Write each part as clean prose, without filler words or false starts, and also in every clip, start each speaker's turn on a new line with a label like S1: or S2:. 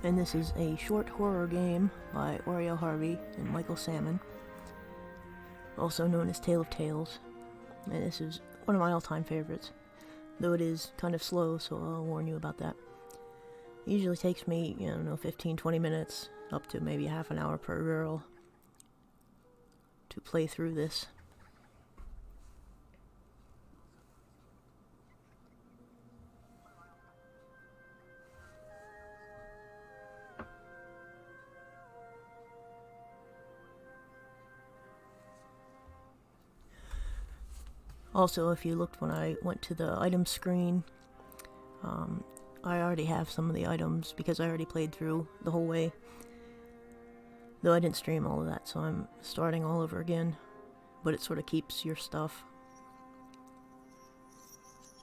S1: and this is a short horror game by Oriel Harvey and Michael Salmon, also known as Tale of Tales, and this is one of my all-time favorites, though it is kind of slow, so I'll warn you about that. It usually takes me, 15-20 minutes, up to maybe half an hour per girl, to play through this. Also, if you looked when I went to the item screen, I already have some of the items because I already played through the whole way. Though I didn't stream all of that, so I'm starting all over again. But it sort of keeps your stuff.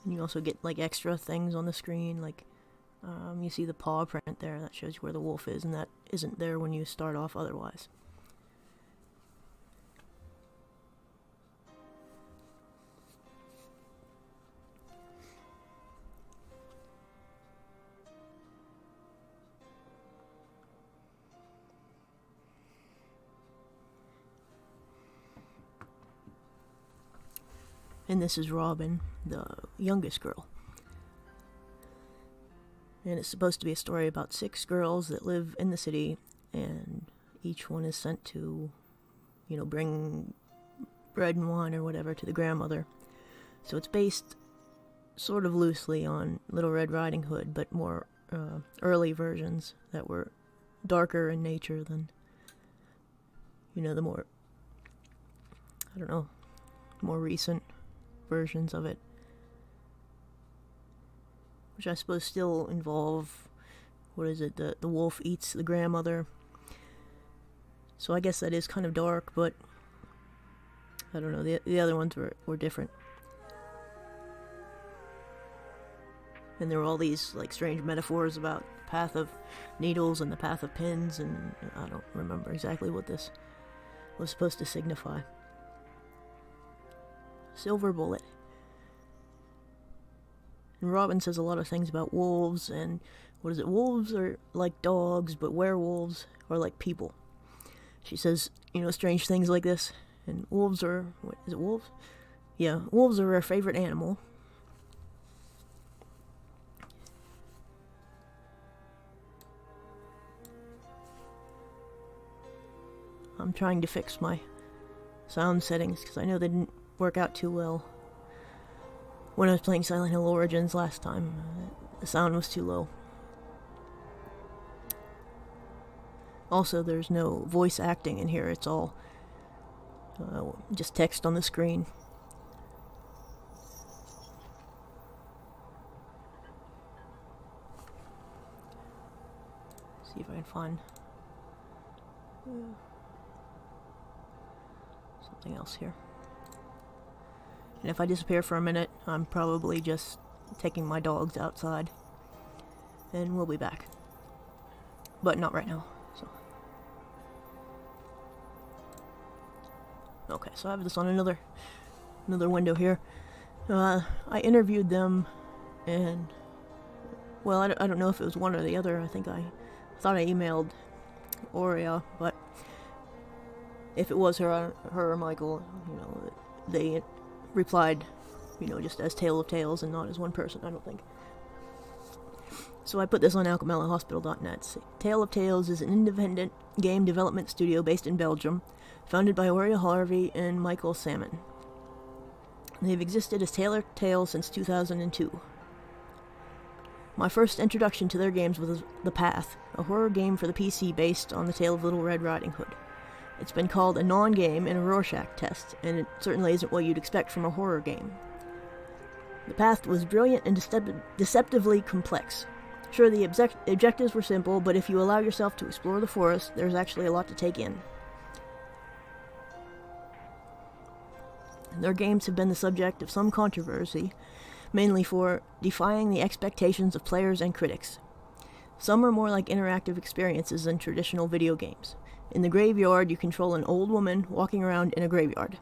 S1: And you also get like extra things on the screen, like you see the paw print there, that shows you where the wolf is, and that isn't there when you start off otherwise. And this is Robin, the youngest girl. And it's supposed to be a story about 6 girls that live in the city, and each one is sent to, bring bread and wine or whatever to the grandmother. So it's based sort of loosely on Little Red Riding Hood, but more early versions that were darker in nature than, the more, more recent versions of it, which I suppose still involve, the wolf eats the grandmother, so I guess that is kind of dark, but I don't know, the other ones were different, and there were all these like strange metaphors about the path of needles and the path of pins, and I don't remember exactly what this was supposed to signify. Silver bullet. And Robin says a lot of things about wolves, and wolves are like dogs, but werewolves are like people. She says, strange things like this, and wolves are, wolves? Yeah, wolves are her favorite animal. I'm trying to fix my sound settings, because I know they didn't work out too well when I was playing Silent Hill Origins last time. The sound was too low. Also, there's no voice acting in here. It's all just text on the screen. See if I can find something else here. And if I disappear for a minute, I'm probably just taking my dogs outside. And we'll be back. But not right now, so. Okay, so I have this on another window here. I interviewed them, and, well, I don't know if it was one or the other. I thought I emailed Aurea, but if it was her or Michael, they replied, just as Tale of Tales and not as one person, I don't think. So I put this on alchemelahospital.net. Tale of Tales is an independent game development studio based in Belgium, founded by Oriel Harvey and Michael Salmon. They've existed as Tale of Tales since 2002. My first introduction to their games was The Path, a horror game for the PC based on the tale of Little Red Riding Hood. It's been called a non-game in a Rorschach test, and it certainly isn't what you'd expect from a horror game. The Path was brilliant and deceptively complex. Sure, the objectives were simple, but if you allow yourself to explore the forest, there's actually a lot to take in. Their games have been the subject of some controversy, mainly for defying the expectations of players and critics. Some are more like interactive experiences than traditional video games. In the graveyard, you control an old woman walking around in a graveyard.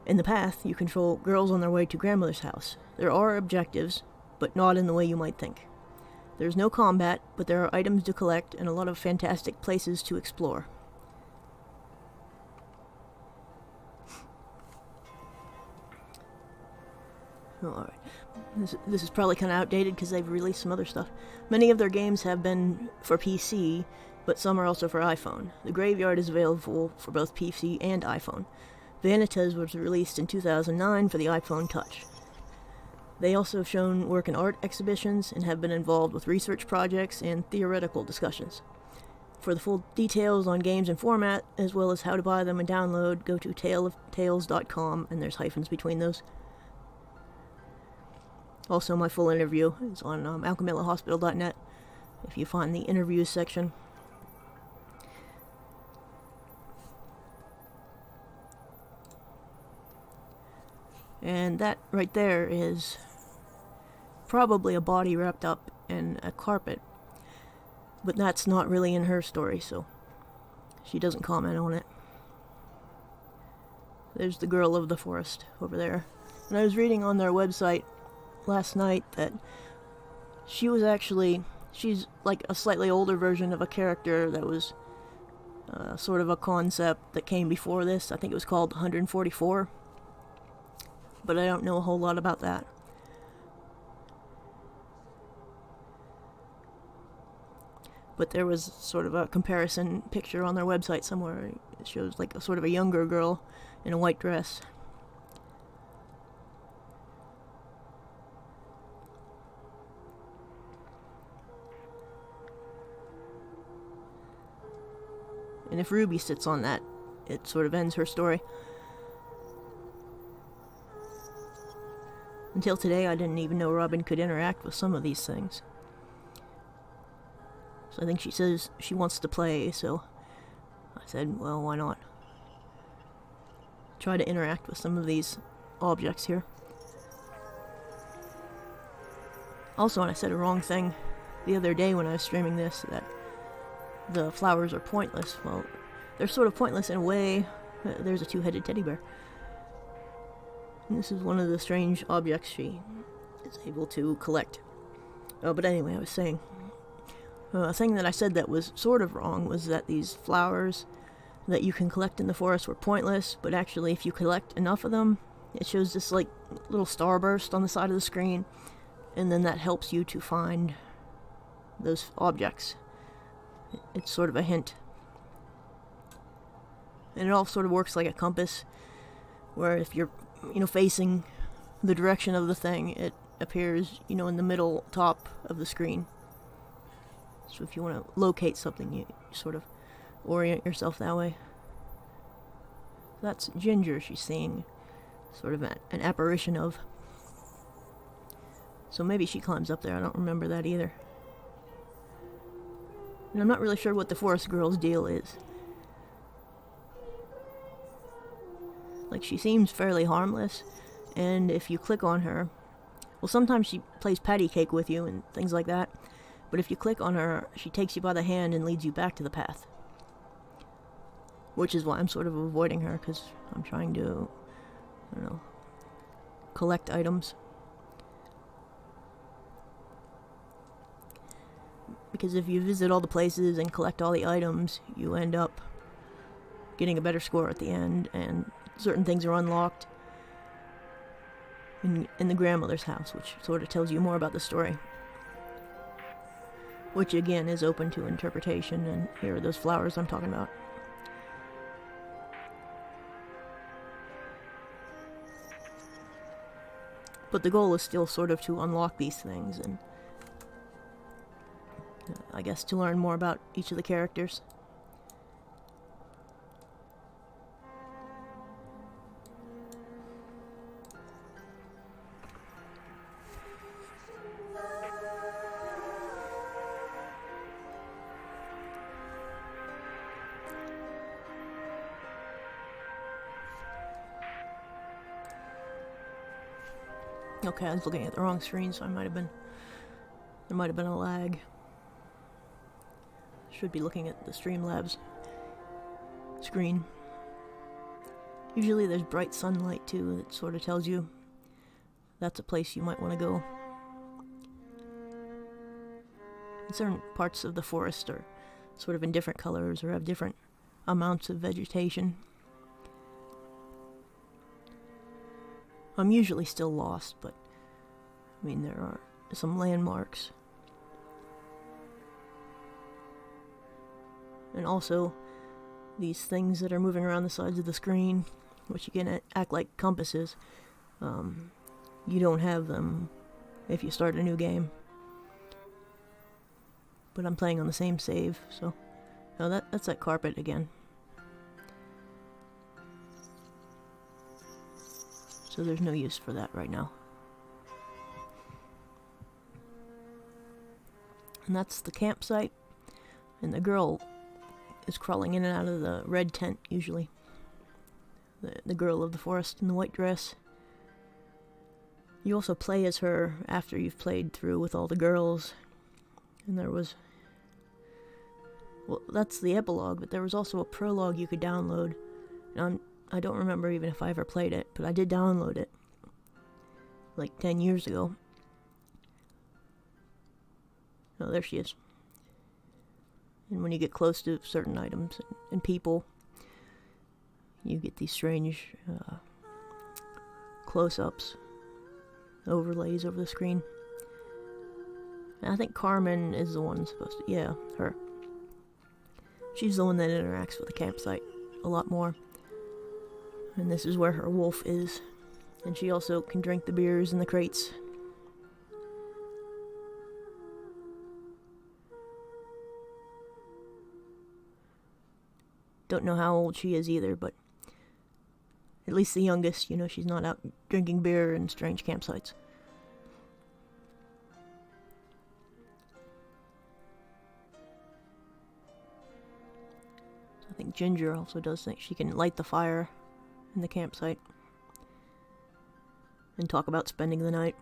S1: In The Path, you control girls on their way to grandmother's house. There are objectives, but not in the way you might think. There's no combat, but there are items to collect and a lot of fantastic places to explore. Alright. This is probably kind of outdated because they've released some other stuff. Many of their games have been for PC, but some are also for iPhone. The Graveyard is available for both PC and iPhone. Vanitas was released in 2009 for the iPhone Touch. They also have shown work in art exhibitions and have been involved with research projects and theoretical discussions. For the full details on games and format, as well as how to buy them and download, go to taleoftales.com, and there's hyphens between those. Also, my full interview is on alchemillahospital.net if you find the interviews section. And that right there is probably a body wrapped up in a carpet. But that's not really in her story, so she doesn't comment on it. There's the girl of the forest over there. And I was reading on their website last night that she's like a slightly older version of a character that was sort of a concept that came before this. I think it was called 144. But I don't know a whole lot about that. But there was sort of a comparison picture on their website somewhere. It shows like a sort of a younger girl in a white dress. And if Ruby sits on that, it sort of ends her story. Until today, I didn't even know Robin could interact with some of these things. So I think she says she wants to play, so I said, well, why not? Try to interact with some of these objects here. Also, and I said a wrong thing the other day when I was streaming this, that the flowers are pointless. Well, they're sort of pointless in a way. There's a two-headed teddy bear. And this is one of the strange objects she is able to collect. But anyway, I was saying, a thing that I said that was sort of wrong was that these flowers that you can collect in the forest were pointless, but actually if you collect enough of them, it shows this like little starburst on the side of the screen, and then that helps you to find those objects. It's sort of a hint. And it all sort of works like a compass, where if you're, facing the direction of the thing, it appears, in the middle top of the screen. So if you want to locate something, you sort of orient yourself that way. That's Ginger she's seeing sort of an apparition of. So maybe she climbs up there, I don't remember that either. And I'm not really sure what the forest girl's deal is. Like, she seems fairly harmless, and if you click on her, well, sometimes she plays patty cake with you and things like that, but if you click on her, she takes you by the hand and leads you back to the path. Which is why I'm sort of avoiding her, because I'm trying to, collect items. Because if you visit all the places and collect all the items, you end up getting a better score at the end, and certain things are unlocked in the grandmother's house, which sort of tells you more about the story. Which again is open to interpretation, and here are those flowers I'm talking about. But the goal is still sort of to unlock these things, and I guess to learn more about each of the characters. Okay, I was looking at the wrong screen, so there might have been a lag. Should be looking at the Streamlabs screen. Usually there's bright sunlight too, that sort of tells you that's a place you might want to go. certain parts of the forest are sort of in different colors or have different amounts of vegetation. I'm usually still lost, but I mean, there are some landmarks. And also these things that are moving around the sides of the screen, which you can act like compasses. You don't have them if you start a new game. But I'm playing on the same save, so... Oh, that's that carpet again. So there's no use for that right now. And that's the campsite. And the girl is crawling in and out of the red tent, usually. The girl of the forest in the white dress. You also play as her after you've played through with all the girls. And there was... Well, that's the epilogue, but there was also a prologue you could download. And I don't remember even if I ever played it, but I did download it. Like 10 years ago. Oh, there she is. And when you get close to certain items and people, you get these strange close-ups, overlays over the screen. And I think Carmen is the one supposed to... Yeah, her. She's the one that interacts with the campsite a lot more. And this is where her wolf is. And she also can drink the beers in the crates. Don't know how old she is either, but at least the youngest, you know, she's not out drinking beer in strange campsites. I think Ginger also does think she can light the fire in the campsite and talk about spending the night.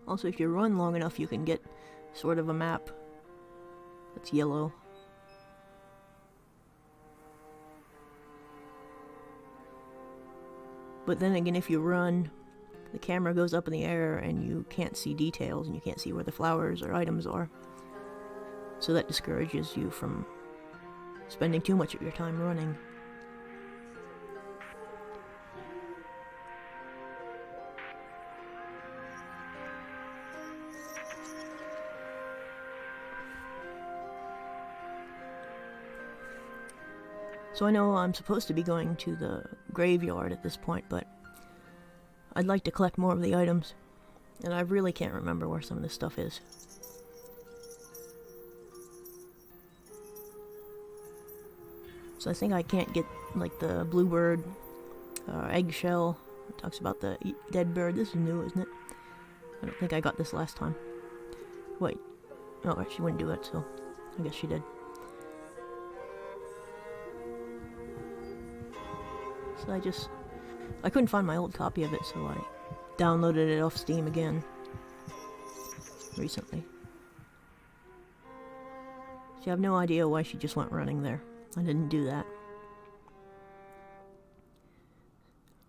S1: Also, if you run long enough, you can get sort of a map that's yellow. But then again, if you run, the camera goes up in the air and you can't see details and you can't see where the flowers or items are. So that discourages you from spending too much of your time running. So I know I'm supposed to be going to the graveyard at this point, but I'd like to collect more of the items, and I really can't remember where some of this stuff is. So I think I can't get, like, the bluebird, eggshell. It talks about the dead bird. This is new, isn't it? I don't think I got this last time. Wait. Oh, she wouldn't do it, so I guess she did. So I couldn't find my old copy of it, so I downloaded it off Steam again recently. So I have no idea why she just went running there. I didn't do that.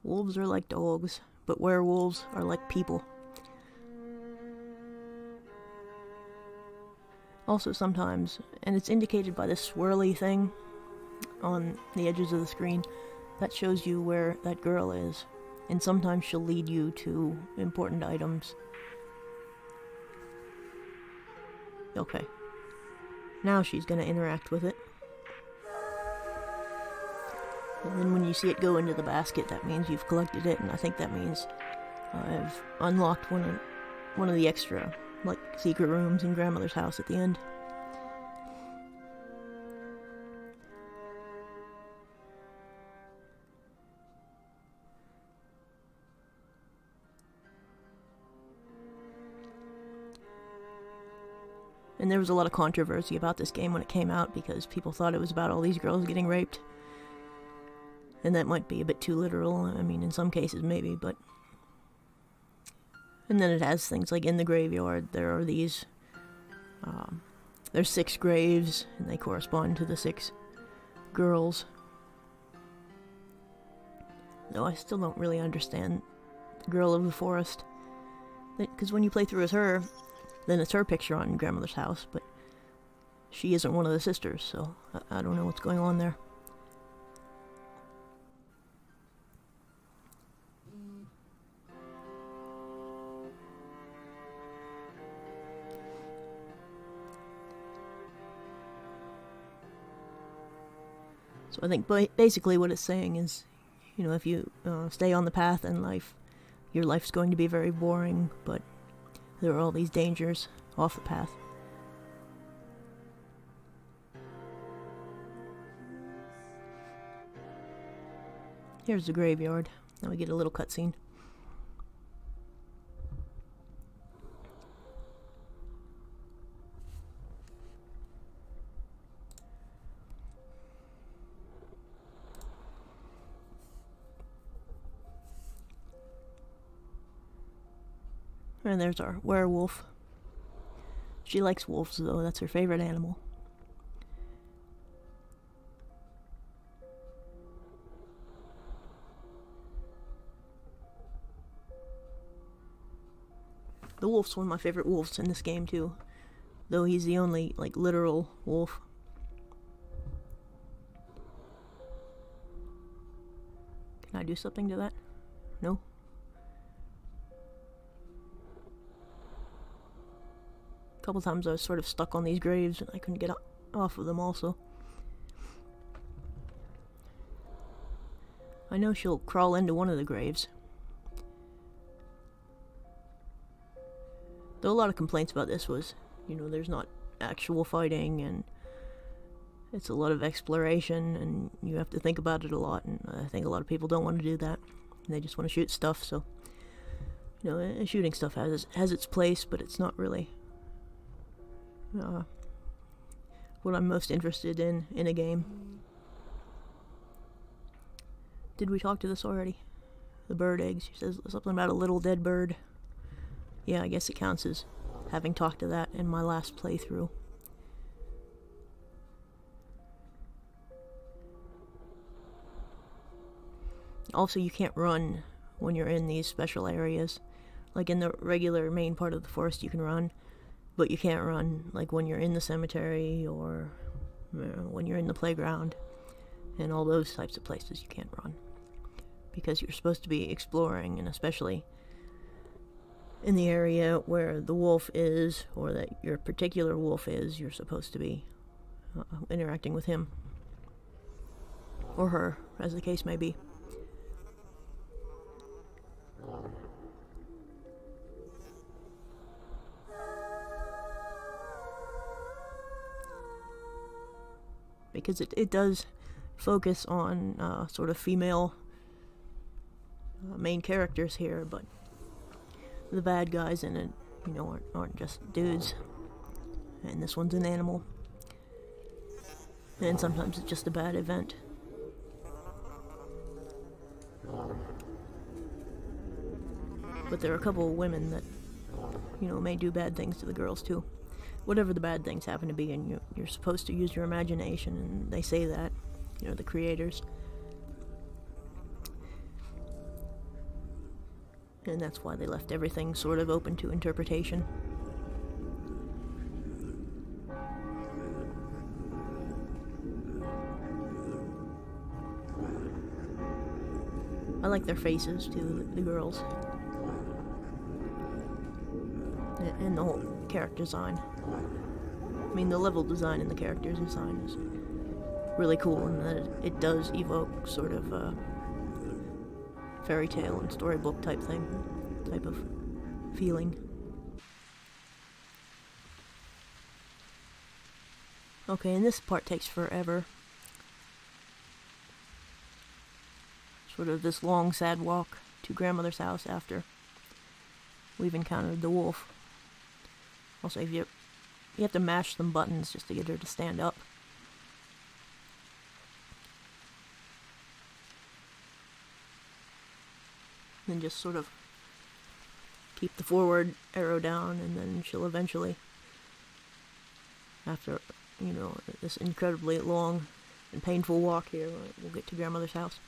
S1: Wolves are like dogs, but werewolves are like people. Also sometimes, and it's indicated by this swirly thing on the edges of the screen, that shows you where that girl is, and sometimes she'll lead you to important items. Okay. Now she's gonna interact with it. And then when you see it go into the basket, that means you've collected it, and I think that means I've unlocked one of the extra, like, secret rooms in Grandmother's house at the end. And there was a lot of controversy about this game when it came out because people thought it was about all these girls getting raped. And that might be a bit too literal. I mean, in some cases maybe, but... And then it has things like in the graveyard, there are these... there's 6 graves, and they correspond to the 6 girls. No, I still don't really understand the girl of the forest. Because when you play through as her, then it's her picture on grandmother's house, but she isn't one of the sisters, so I don't know what's going on there. So I think basically what it's saying is, if you stay on the path in life, your life's going to be very boring, but there are all these dangers off the path. Here's the graveyard. Now we get a little cutscene. And there's our werewolf. She likes wolves, though. That's her favorite animal. The wolf's one of my favorite wolves in this game, too. Though he's the only, literal wolf. Can I do something to that? No? A couple times I was sort of stuck on these graves and I couldn't get off of them also. I know she'll crawl into one of the graves. Though a lot of complaints about this was, there's not actual fighting and it's a lot of exploration and you have to think about it a lot, and I think a lot of people don't want to do that. They just want to shoot stuff, so shooting stuff has its place, but it's not really what I'm most interested in a game. Did we talk to this already? The bird eggs. She says something about a little dead bird. Yeah, I guess it counts as having talked to that in my last playthrough. Also, you can't run when you're in these special areas. Like in the regular main part of the forest you can run, but you can't run when you're in the cemetery or when you're in the playground and all those types of places. You can't run because you're supposed to be exploring, and especially in the area where the wolf is, or that your particular wolf is, you're supposed to be interacting with him or her, as the case may be. Because it does focus on sort of female main characters here, but the bad guys in it, aren't just dudes. And this one's an animal. And sometimes it's just a bad event. But there are a couple of women that, may do bad things to the girls too. Whatever the bad things happen to be, and you're supposed to use your imagination, and they say that, the creators. And that's why they left everything sort of open to interpretation. I like their faces too, the girls. And the whole character design. I mean, the level design and the character design is really cool, and that it does evoke sort of a fairy tale and storybook type of feeling. Okay, and this part takes forever. Sort of this long, sad walk to grandmother's house after we've encountered the wolf. Also, if you have to mash some buttons just to get her to stand up. Then just sort of keep the forward arrow down, and then she'll eventually, after, this incredibly long and painful walk here, we'll get to grandmother's house.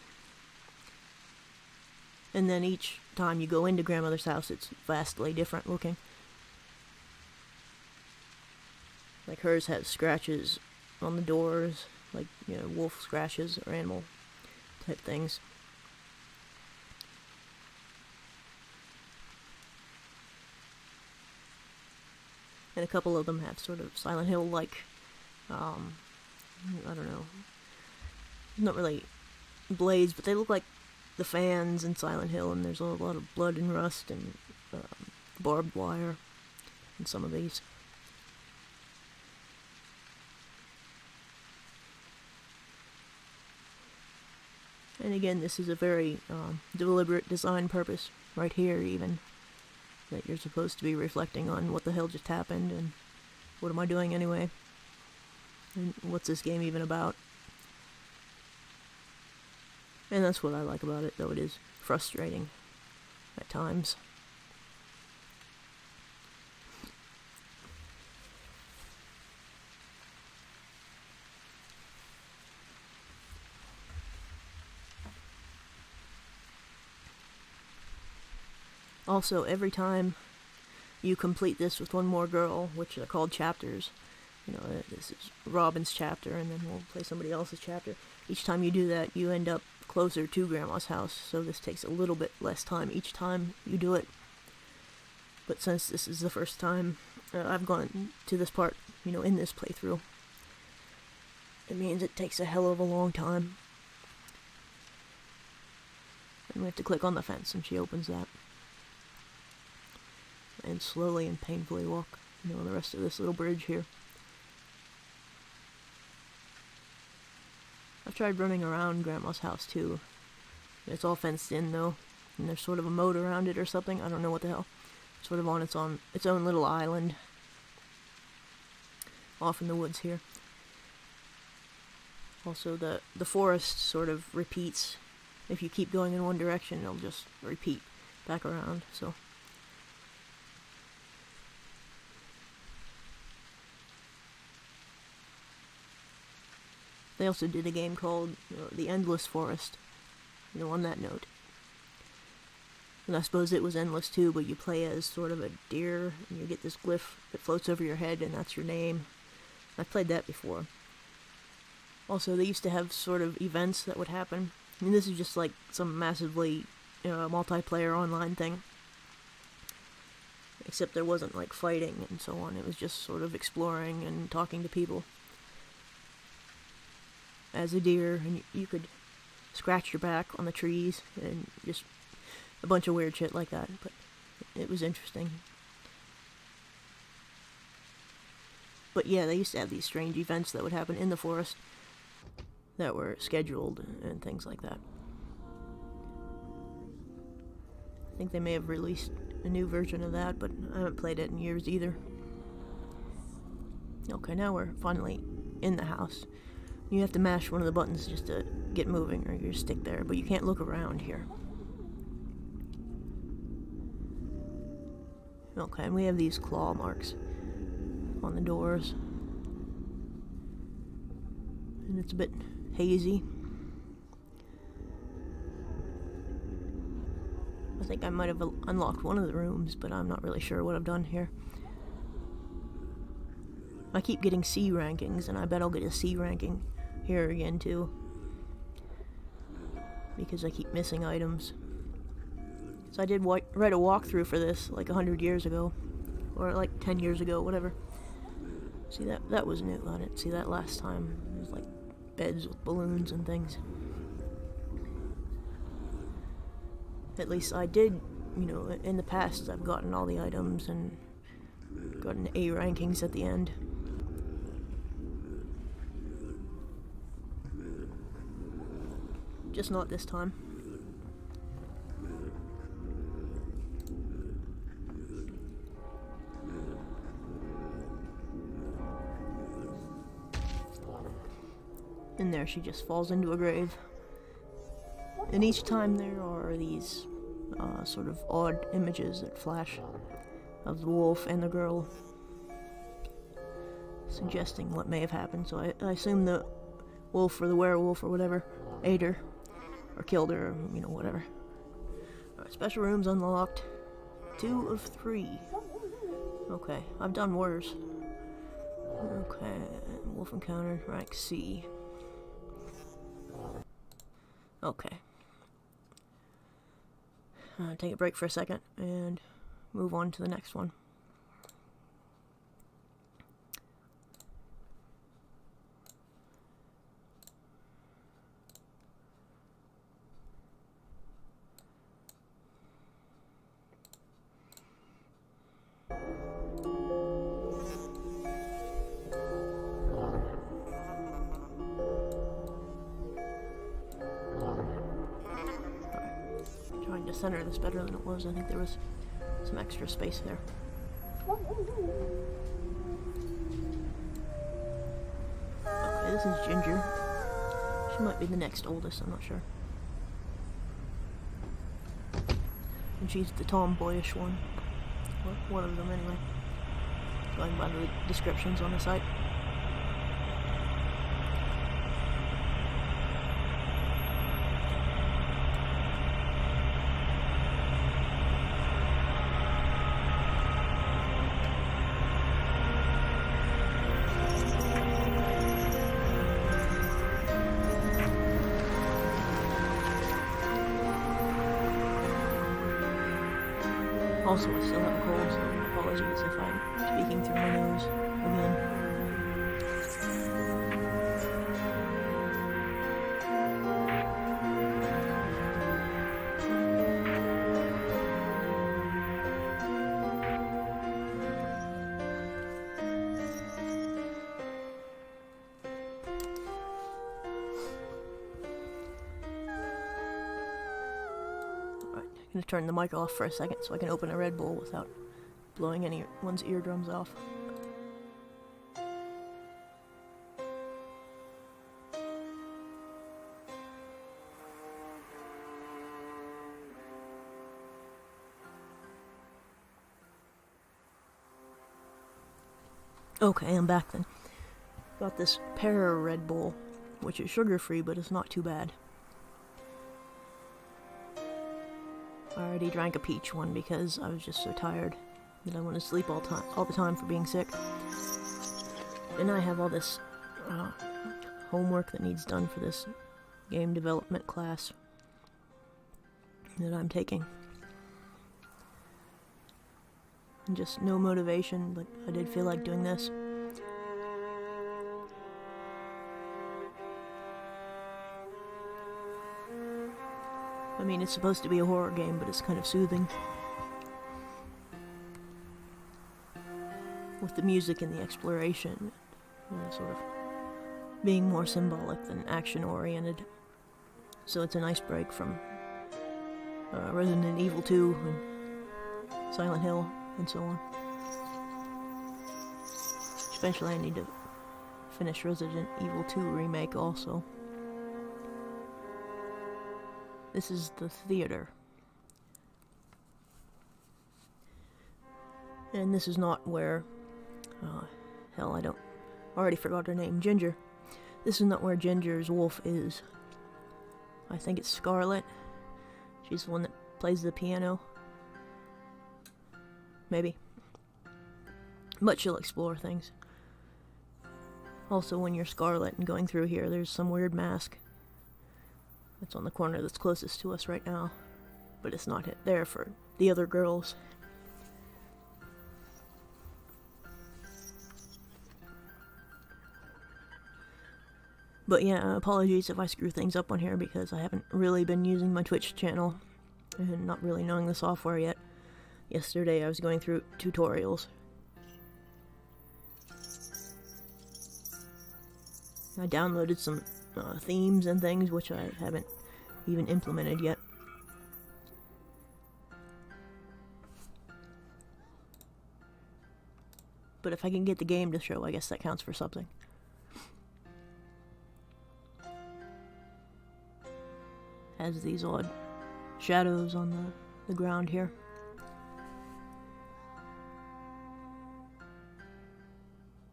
S1: And then each time you go into grandmother's house, it's vastly different looking. Like hers has scratches on the doors, like, wolf scratches or animal type things. And a couple of them have sort of Silent Hill-like, I don't know, not really blades, but they look like the fans in Silent Hill, and there's a lot of blood and rust and barbed wire in some of these. And again, this is a very deliberate design purpose, right here even, that you're supposed to be reflecting on what the hell just happened, and what am I doing anyway, and what's this game even about. And that's what I like about it, though it is frustrating at times. Also, every time you complete this with one more girl, which are called chapters, this is Robin's chapter, and then we'll play somebody else's chapter. Each time you do that, you end up closer to Grandma's house, so this takes a little bit less time each time you do it. But since this is the first time I've gone to this part, in this playthrough, it means it takes a hell of a long time. And we have to click on the fence, and she opens that. And slowly and painfully walk, the rest of this little bridge here. I've tried running around Grandma's house too. It's all fenced in though, and there's sort of a moat around it or something. I don't know what the hell. It's sort of on its own little island, off in the woods here. Also, the forest sort of repeats. If you keep going in one direction, it'll just repeat back around. So. They also did a game called The Endless Forest, on that note. And I suppose it was endless too, but you play as sort of a deer, and you get this glyph that floats over your head, and that's your name. I've played that before. Also, they used to have sort of events that would happen. I mean, this is just like some massively multiplayer online thing. Except there wasn't like fighting and so on. It was just sort of exploring and talking to people. As a deer, and you could scratch your back on the trees, and just a bunch of weird shit like that, but it was interesting. But yeah, they used to have these strange events that would happen in the forest that were scheduled and things like that. I think they may have released a new version of that, but I haven't played it in years either. Okay, now we're finally in the house. You have to mash one of the buttons just to get moving, or you just stick there, but you can't look around here. Okay, and we have these claw marks on the doors. And it's a bit hazy. I think I might have unlocked one of the rooms, but I'm not really sure what I've done here. I keep getting C rankings, and I bet I'll get a C ranking here again too, because I keep missing items. So I did write a walkthrough for this like 100 years ago, or like 10 years ago, whatever. See, that was new. I didn't see that last time. It was like beds with balloons and things. At least I did, in the past I've gotten all the items and gotten A rankings at the end. Just not this time. And there she just falls into a grave. And each time there are these sort of odd images that flash of the wolf and the girl, suggesting what may have happened. So I assume the wolf or the werewolf or whatever ate her, or killed her, or, whatever. Alright, special rooms unlocked. 2 of 3. Okay, I've done worse. Okay, wolf encounter, rank C. Okay. Take a break for a second and move on to the next one. Trying to center this better than it was. I think there was some extra space there. Okay, this is Ginger. She might be the next oldest, I'm not sure. And she's the tomboyish one. Well, one of them anyway. Going by the descriptions on the site. Also, I still have a cold, so apologies if I'm speaking through my nose again. I'm gonna turn the mic off for a second so I can open a Red Bull without blowing anyone's eardrums off. Okay, I'm back then. Got this pear Red Bull, which is sugar-free, but it's not too bad. I already drank a peach one because I was just so tired that I wanted to sleep all the time for being sick. And I have all this homework that needs done for this game development class that I'm taking. And just no motivation, but I did feel like doing this. I mean, it's supposed to be a horror game, but it's kind of soothing. With the music and the exploration, sort of being more symbolic than action-oriented. So it's a nice break from Resident Evil 2 and Silent Hill and so on. Eventually I need to finish Resident Evil 2 remake also. This is the theater. And this is not where... hell, I already forgot her name. Ginger. This is not where Ginger's wolf is. I think it's Scarlet. She's the one that plays the piano. Maybe. But she'll explore things. Also, when you're Scarlet and going through here, there's some weird mask. It's on the corner that's closest to us right now. But it's not there for the other girls. But yeah, apologies if I screw things up on here because I haven't really been using my Twitch channel and not really knowing the software yet. Yesterday I was going through tutorials. I downloaded some themes and things which I haven't even implemented yet. But if I can get the game to show, I guess that counts for something. Has these odd shadows on the ground here.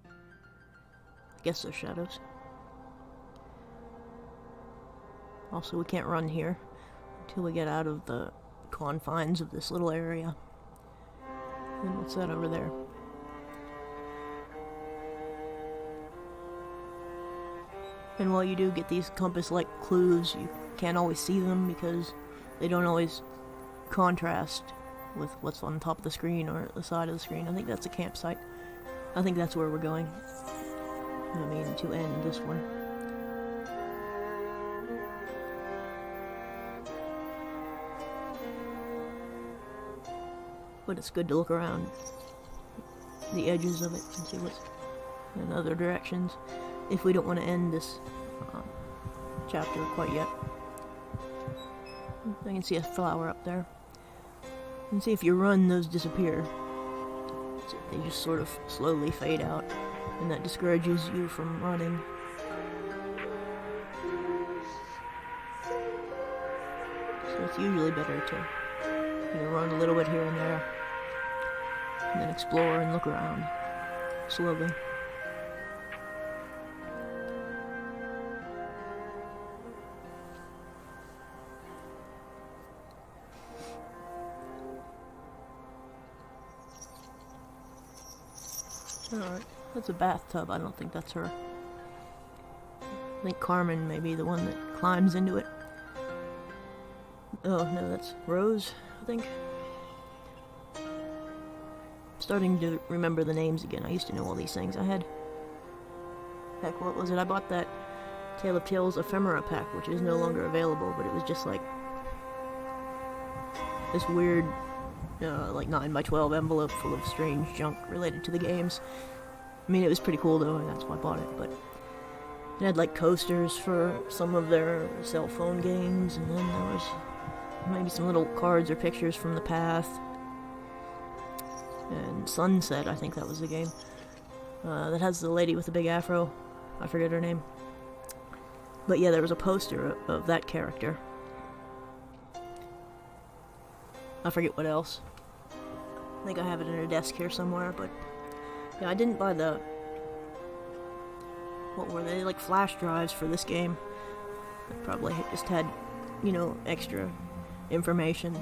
S1: I guess they're shadows. Also, we can't run here until we get out of the confines of this little area. And what's that over there? And while you do get these compass-like clues, you can't always see them because they don't always contrast with what's on top of the screen or the side of the screen. I think that's a campsite. I think that's where we're going. I mean, to end this one. But it's good to look around the edges of it and see what's in other directions if we don't want to end this chapter quite yet. I can see a flower up there. And see if you run, those disappear. So they just sort of slowly fade out, and that discourages you from running. So it's usually better to, run a little bit here and there, and then explore and look around slowly. Alright, that's a bathtub. I don't think that's her. I think Carmen may be the one that climbs into it. Oh, no, that's Rose, I think. I'm starting to remember the names again. I used to know all these things. Heck, what was it? I bought that Tale of Tales Ephemera pack, which is no longer available, but it was just like this weird, like 9x12 envelope full of strange junk related to the games. I mean, it was pretty cool though, and that's why I bought it, but it had like coasters for some of their cell phone games, and then there was maybe some little cards or pictures from the past. And Sunset, I think that was the game. That has the lady with the big afro. I forget her name. But yeah, there was a poster of that character. I forget what else. I think I have it in a desk here somewhere, but yeah, I didn't buy the... What were they? Like flash drives for this game. I probably just had, extra information.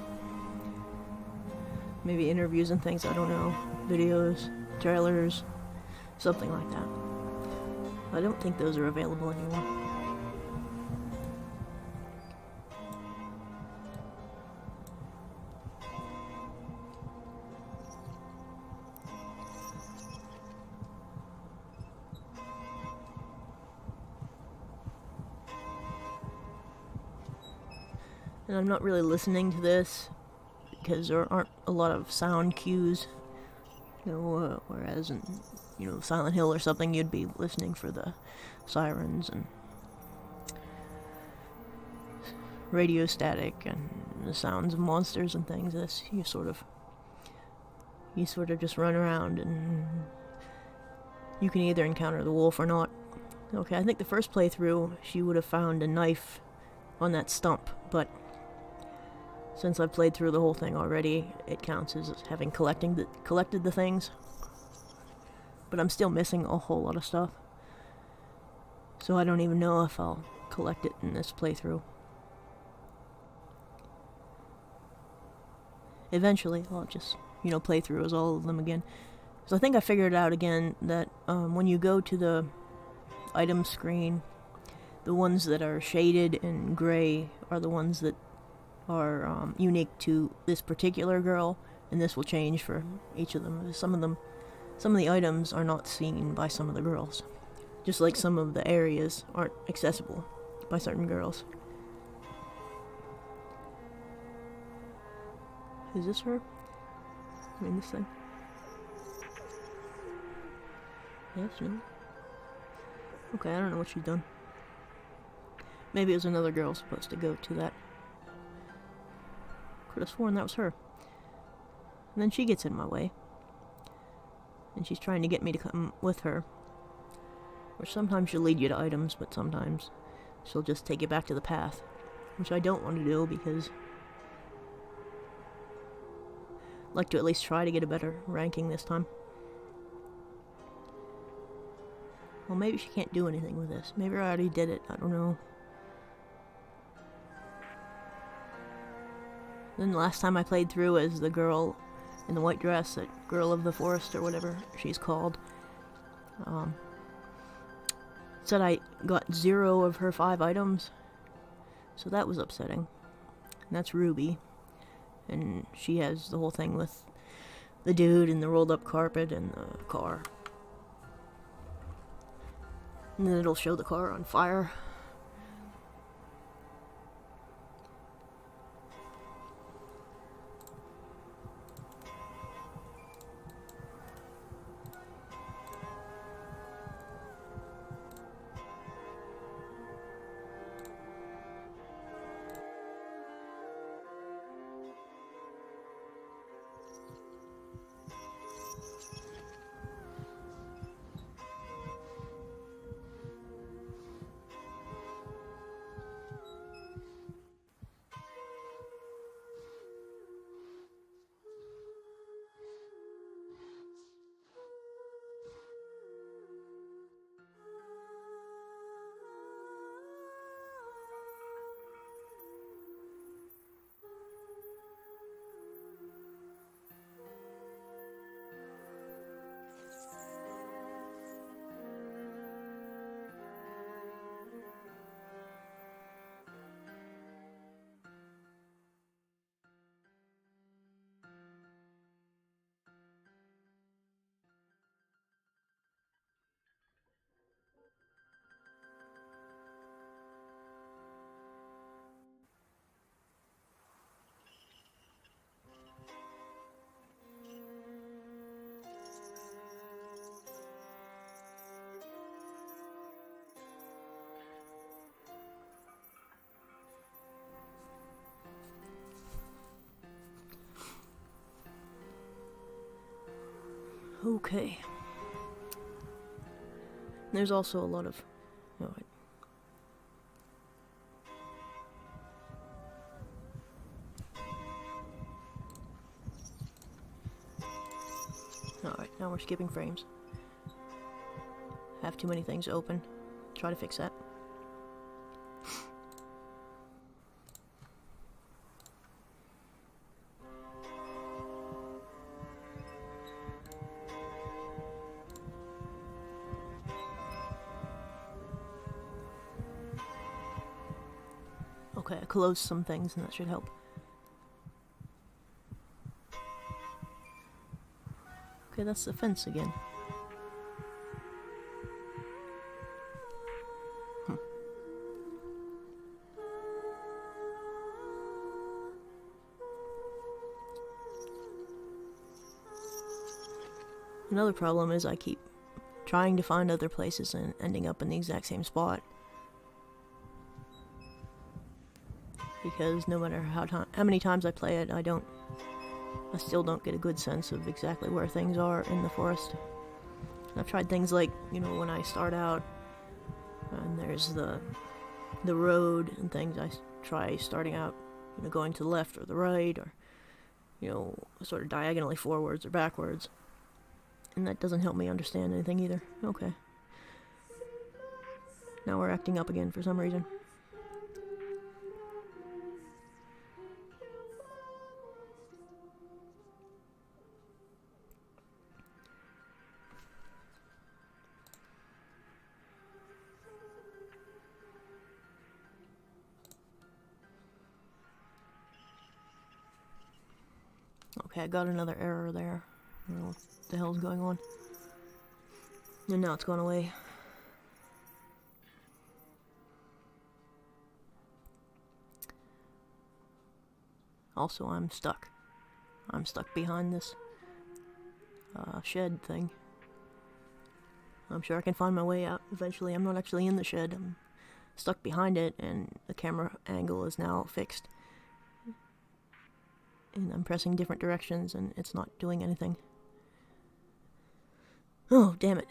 S1: Maybe interviews and things, I don't know. Videos, trailers, something like that. I don't think those are available anymore. And I'm not really listening to this because there aren't a lot of sound cues, whereas in, Silent Hill or something, you'd be listening for the sirens and radio static and the sounds of monsters and things. This you sort of just run around and you can either encounter the wolf or not. Okay, I think the first playthrough she would have found a knife on that stump, but since I've played through the whole thing already, it counts as having collected the things. But I'm still missing a whole lot of stuff. So I don't even know if I'll collect it in this playthrough. Eventually, I'll just, play through as all of them again. So I think I figured out again that when you go to the item screen, the ones that are shaded in gray are the ones that are unique to this particular girl, and this will change for each of them. Some of the items are not seen by some of the girls, just like some of the areas aren't accessible by certain girls. Is this her? I mean, this thing? Yes, no? Okay, I don't know what she's done. Maybe it was another girl supposed to go to that. Could have sworn that was her. And then she gets in my way. And she's trying to get me to come with her. Or sometimes she'll lead you to items, but sometimes she'll just take you back to the path. Which I don't want to do because I'd like to at least try to get a better ranking this time. Well, maybe she can't do anything with this. Maybe I already did it. I don't know. Then the last time I played through as the girl in the white dress, that girl of the forest or whatever she's called, said I got 0 of her 5 items, so that was upsetting. And that's Ruby, and she has the whole thing with the dude and the rolled up carpet and the car. And then it'll show the car on fire. Okay. There's also a lot of... Alright. Alright, now we're skipping frames. Have too many things open. Try to fix that. Okay, I closed some things and that should help. Okay, that's the fence again. Another problem is I keep trying to find other places and ending up in the exact same spot. Because no matter how many times I play it, I still don't get a good sense of exactly where things are in the forest. I've tried things like, when I start out and there's the road and things, I try starting out, going to the left or the right, or, sort of diagonally forwards or backwards. And that doesn't help me understand anything either. Okay. Now we're acting up again for some reason. Okay, I got another error there. I don't know what the hell's going on. And now it's gone away. Also, I'm stuck. I'm stuck behind this shed thing. I'm sure I can find my way out eventually. I'm not actually in the shed. I'm stuck behind it, and the camera angle is now fixed. And I'm pressing different directions, and it's not doing anything. Oh, damn it.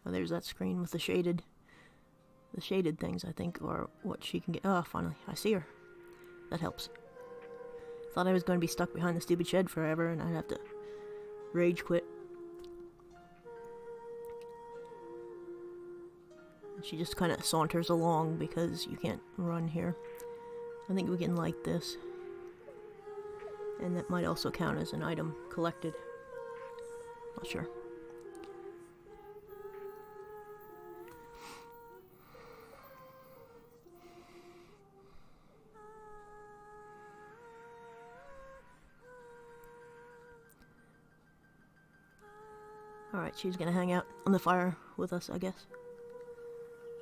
S1: Oh, there's that screen with the shaded things, I think, are what she can get. Oh, finally, I see her. That helps. Thought I was going to be stuck behind the stupid shed forever, and I'd have to rage quit. She just kind of saunters along because you can't run here. I think we can light this. And that might also count as an item collected. Not sure. Alright, she's gonna hang out on the fire with us, I guess.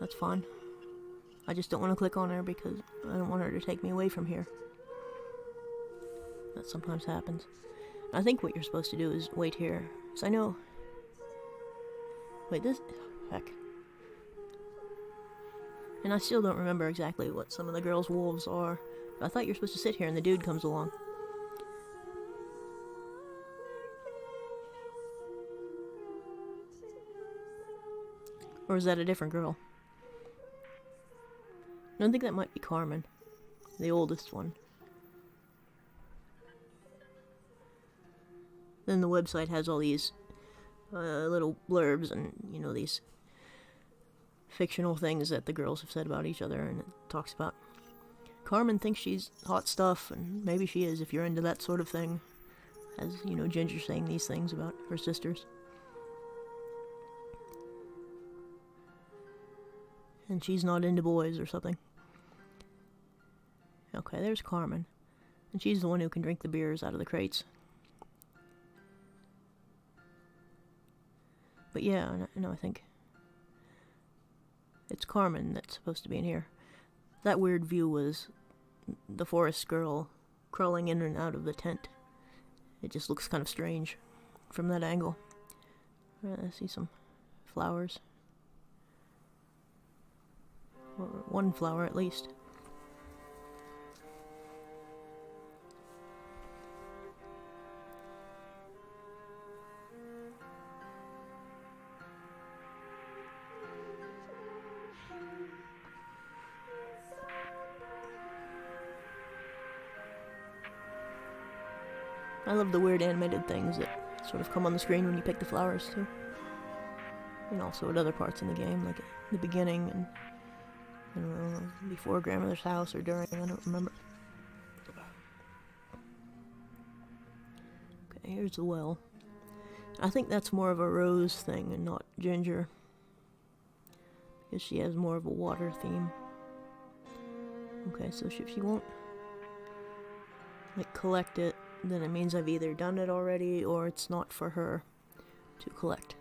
S1: That's fine. I just don't want to click on her because I don't want her to take me away from here. That sometimes happens. I think what you're supposed to do is wait here. So I know... Wait, this... Heck. And I still don't remember exactly what some of the girls' wolves are. But I thought you were supposed to sit here and the dude comes along. Or is that a different girl? I don't think that might be Carmen. The oldest one. Then the website has all these little blurbs and, you know, these fictional things that the girls have said about each other, and it talks about Carmen thinks she's hot stuff, and maybe she is if you're into that sort of thing. As, you know, Ginger saying these things about her sisters. And she's not into boys or something. Okay, there's Carmen. And she's the one who can drink the beers out of the crates. But yeah, no, I think it's Carmen that's supposed to be in here. That weird view was the forest girl crawling in and out of the tent. It just looks kind of strange from that angle. I see some flowers. Or one flower at least. I love the weird animated things that sort of come on the screen when you pick the flowers too. And also at other parts in the game, like at the beginning and I don't know, before grandmother's house or during, I don't remember. Okay, here's the well. I think that's more of a Rose thing and not Ginger. Because she has more of a water theme. Okay, so if she won't like collect it, then it means I've either done it already or it's not for her to collect.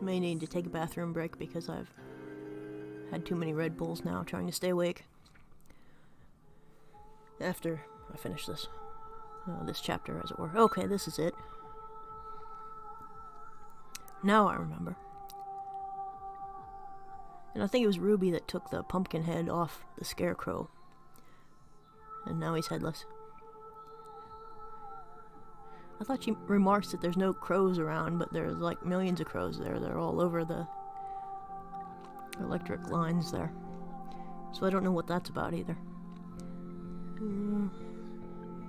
S1: May need to take a bathroom break because I've had too many Red Bulls now trying to stay awake. After I finish this chapter, as it were. Okay, this is it. Now I remember. And I think it was Ruby that took the pumpkin head off the scarecrow. And now he's headless. I thought she remarks that there's no crows around, but there's like millions of crows there. They're all over the electric lines there. So I don't know what that's about either.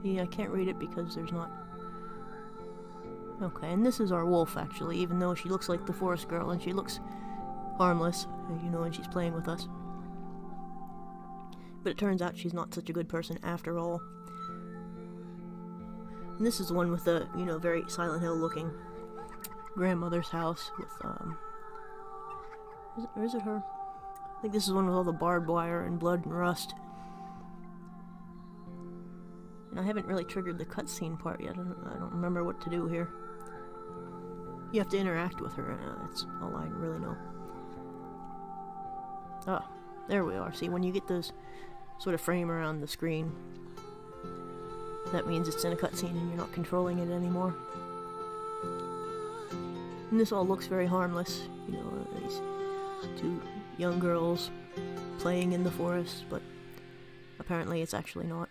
S1: Yeah, I can't read it because there's not... Okay, and this is our wolf actually, even though she looks like the forest girl and she looks harmless, you know, when she's playing with us. But it turns out she's not such a good person after all. And this is the one with the, you know, very Silent Hill looking grandmother's house with, is it her? I think this is one with all the barbed wire and blood and rust. And I haven't really triggered the cutscene part yet. I don't remember what to do here. You have to interact with her, that's all I really know. Oh, there we are. See, when you get those sort of frame around the screen, that means it's in a cutscene and you're not controlling it anymore. And this all looks very harmless, you know, these two young girls playing in the forest, but apparently it's actually not.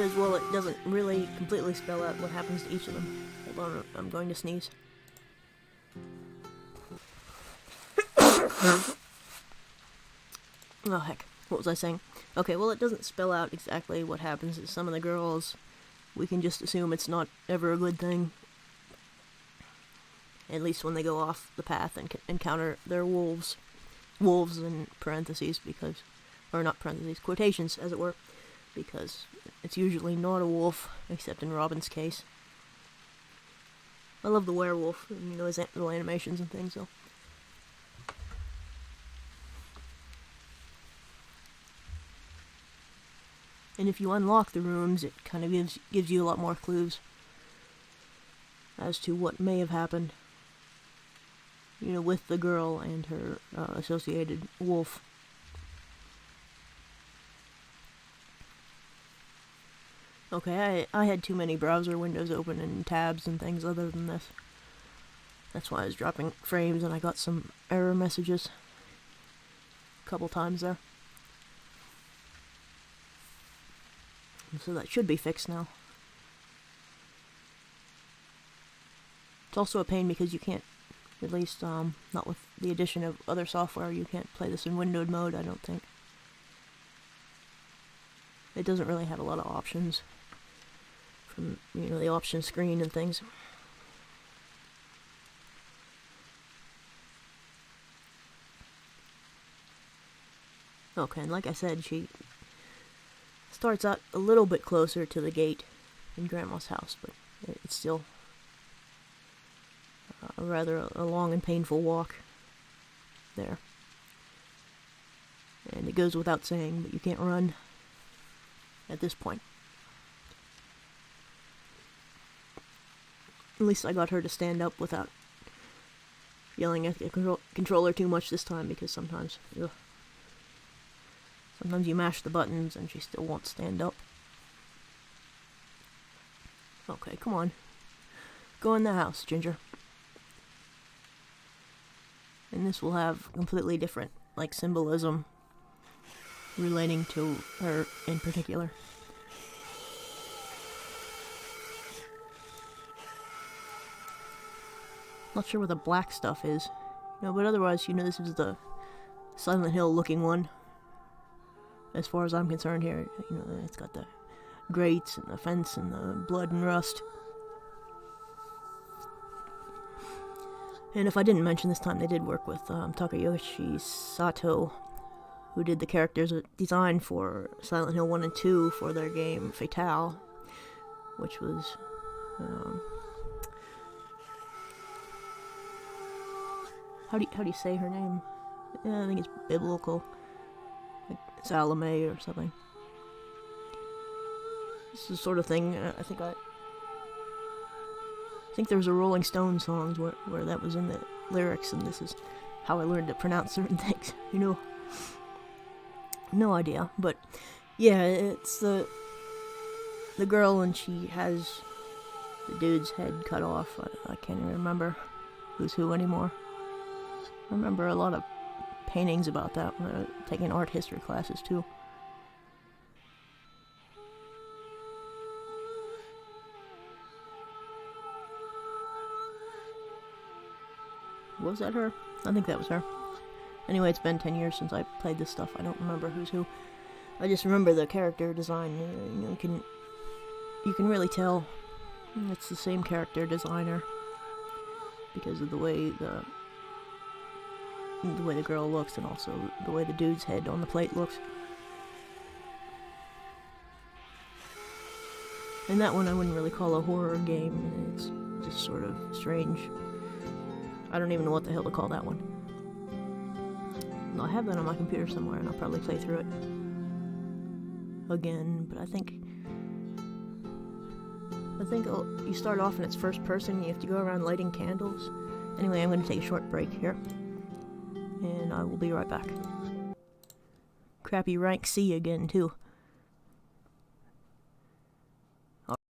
S1: because, well, it doesn't really completely spell out what happens to each of them. Hold on, I'm going to sneeze. Oh, heck. What was I saying? Okay, well, it doesn't spell out exactly what happens to some of the girls. We can just assume it's not ever a good thing. At least when they go off the path and encounter their wolves. Wolves in parentheses, because... Or not parentheses, quotations, as it were. Because it's usually not a wolf, except in Robin's case. I love the werewolf, and his little animations and things, so... And if you unlock the rooms, it kind of gives you a lot more clues as to what may have happened, with the girl and her associated wolf. Okay, I had too many browser windows open and tabs and things other than this. That's why I was dropping frames and I got some error messages a couple times there. So that should be fixed now. It's also a pain because you can't, at least not with the addition of other software, you can't play this in windowed mode, I don't think. It doesn't really have a lot of options from, the option screen and things. Okay, and like I said, she starts out a little bit closer to the gate in Grandma's house, but it's still rather a long and painful walk there. And it goes without saying, but you can't run at this point. At least I got her to stand up without yelling at the controller too much this time, because sometimes you mash the buttons and she still won't stand up. Okay, come on. Go in the house, Ginger. And this will have completely different, symbolism relating to her in particular. Not sure what the black stuff is. But otherwise, this is the Silent Hill looking one. As far as I'm concerned here, it's got the grates and the fence and the blood and rust. And if I didn't mention this time, they did work with Takayoshi Sato, who did the characters design for Silent Hill 1 and 2 for their game Fatale, which was how do you say her name? Yeah, I think it's biblical. Salome or something. This is the sort of thing, I think there was a Rolling Stones song where that was in the lyrics, and this is how I learned to pronounce certain things, No idea, but yeah, it's the girl, and she has the dude's head cut off. I can't even remember who's who anymore. I remember a lot of paintings about that when I was taking art history classes too. Was that her? I think that was her. Anyway, it's been 10 years since I played this stuff. I don't remember who's who. I just remember the character design. You can really tell it's the same character designer because of the way the girl looks, and also the way the dude's head on the plate looks. And that one I wouldn't really call a horror game. It's just sort of strange. I don't even know what the hell to call that one. I have that on my computer somewhere, and I'll probably play through it again, but I think you start off and it's first person, you have to go around lighting candles. Anyway, I'm going to take a short break here, and I will be right back. Crappy rank C again, too.